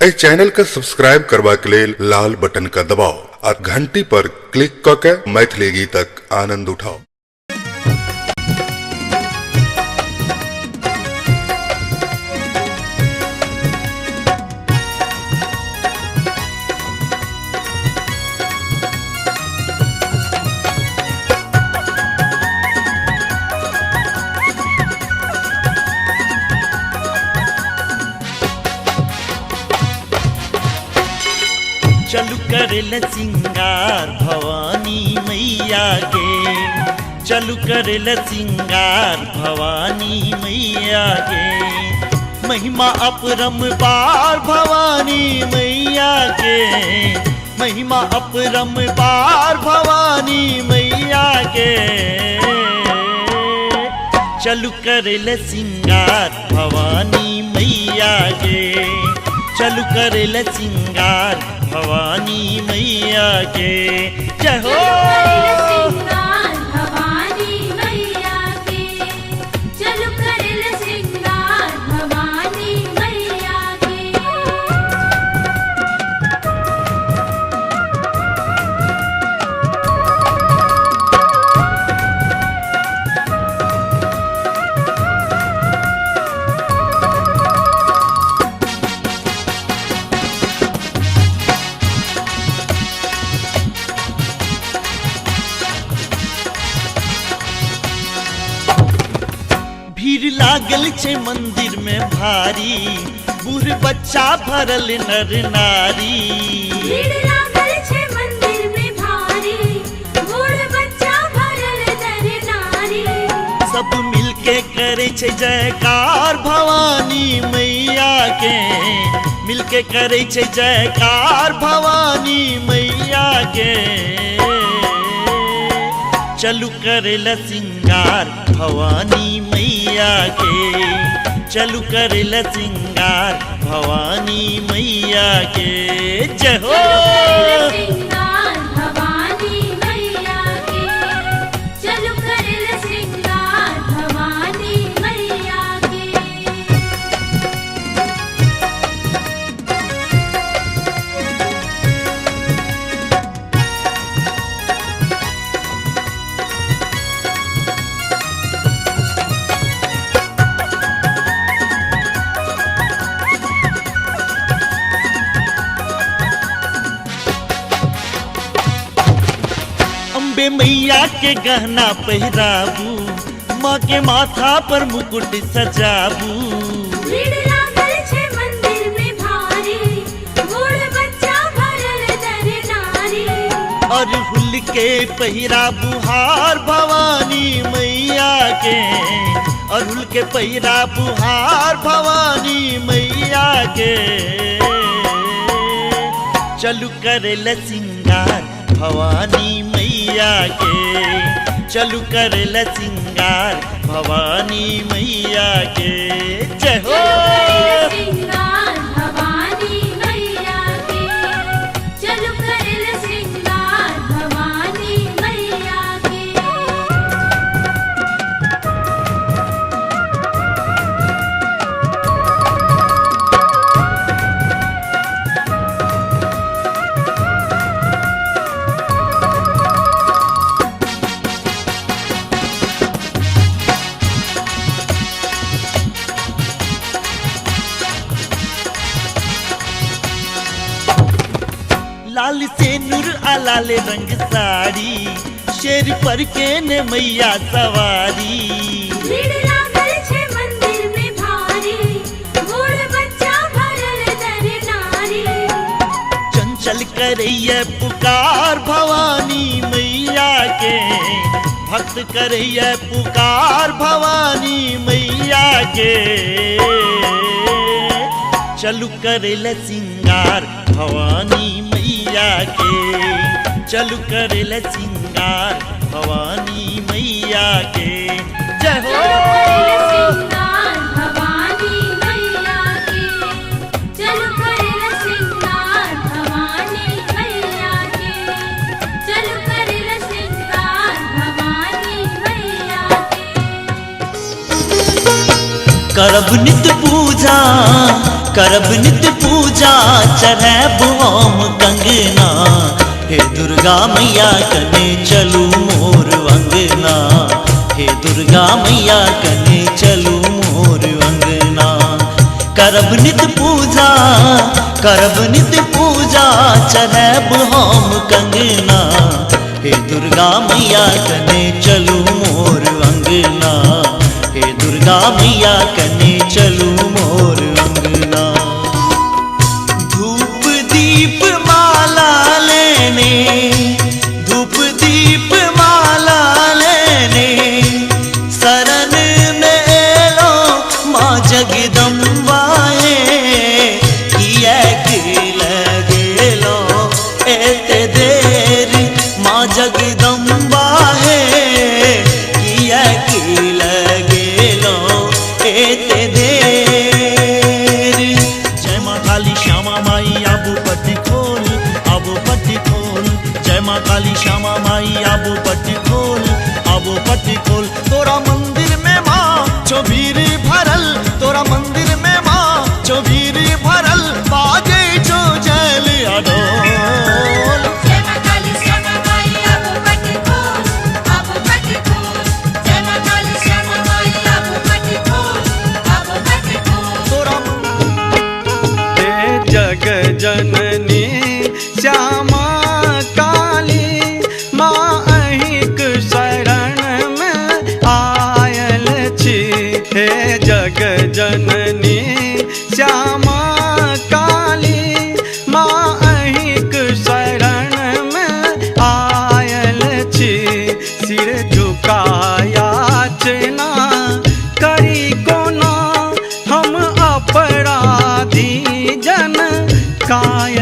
इस channel का subscribe करवा के लेल लाल बटन का दबाओ और घंटी पर क्लिक करके मैथिली गीतक आनंद उठाओ। चलू करेल सिंगार भवानी मैया के, चलू करेल सिंगार भवानी मैया के। महिमा अपरंपार भवानी मैया के, महिमा अपरंपार भवानी मैया के। चलू करेल सिंगार भवानी मैया के, चलू करेल सिंगार भवानी मैया के। जय हो सिंगार भवानी मैया के, चलू करेल सिंगार भवानी मैया के। भीड़ लागल छे मंदिर में भारी, बूढ़ बच्चा भरल नर नारी। भीड़ लागल छे मंदिर में भारी, बूढ़ बच्चा भरल नर नारी। सब मिलके करे छे जयकार भवानी मैया के, मिलके करे छे जयकार भवानी मैया के। चलू करेल सिंगार भवानी मैया के, चलू करेल सिंगार भवानी मैया के। जय हो सिंगार भवानी मैया के, चलू करेल सिंगार भवानी मैया के। अम्बे मैया के गहना पहिराबू, माँ के माथा पर मुकुट सजाबू। भीड़ लागल छे मंदिर में भारी, बूढ़ बच्चा भरल नर नारी। और हुल के पहिराबू हार भवानी मैया के, और हुल के पहिराबू हार भवानी मैया के। चलू करेल सिंगार भवानी मैया के, चलू करेल सिंगार भवानी मैया के। जय हो सिंगार भवानी मैया के, चलू करेल सिंगार भवानी मैया के। लाल से नूर लाल रंग साड़ी, शेर पर के ने मैया सवारी। भीड़ लागल छे मंदिर में भारी, बूढ़ बच्चा भरल नर नारी। चंचल करैया पुकार भवानी मैया के, भक्त करैया पुकार भवानी मैया के। चलू करेल सिंगार भवानी मैया के, चलू करेल सिंगार भवानी मैया के। जय हो सिंगार भवानी मैया के, चलू करेल सिंगार भवानी मैया के, चलू करेल सिंगार भवानी मैया के। करब नित पूजा करब नित पूजा चढ़ैब हम कंगना, हे दुर्गा मैया कने चलू मोर अंगना, हे दुर्गा मैया कने चलू मोर अंगना। करब नित पूजा चढ़ैब हम कंगना, हे दुर्गा मैया कने चलू मोर अंगना, हे दुर्गा मैया कने चलू मोर अंगना। धूप दीप माला लेने, धूप दीप माला लेने, शरण में एलो माँ जगदम्बा हे, किया के लगेलो एते देर माँ जगदम्बा हे, किया के लगेलो एते देर। जय माँ काली श्यामा माई आबू पट्टी खोल, आबू पट्टी खोल, जय माँ काली श्यामा माई आबू पट्टी खोल, आबू पट्टी खोल। तोरा मंदिर में माँ चौबीर भरल, तोरा मंदिर में माँ चौबीर भरल, बाजे जो जल अडोल। जय मां काली श्यामा माई आबू पट्टी खोल, आबू पट्टी खोल, जय मां काली श्यामा माई आबू पट्टी खोल, आबू पट्टी खोल। तोरा हे जग जननी श्यामा काली माँ अहिक शरण में आयल छी। हे जग जननी श्यामा काली माँ अहिक शरण में आयल छी। सिर झुकायाचना करी कोना हम अपराधी जन काय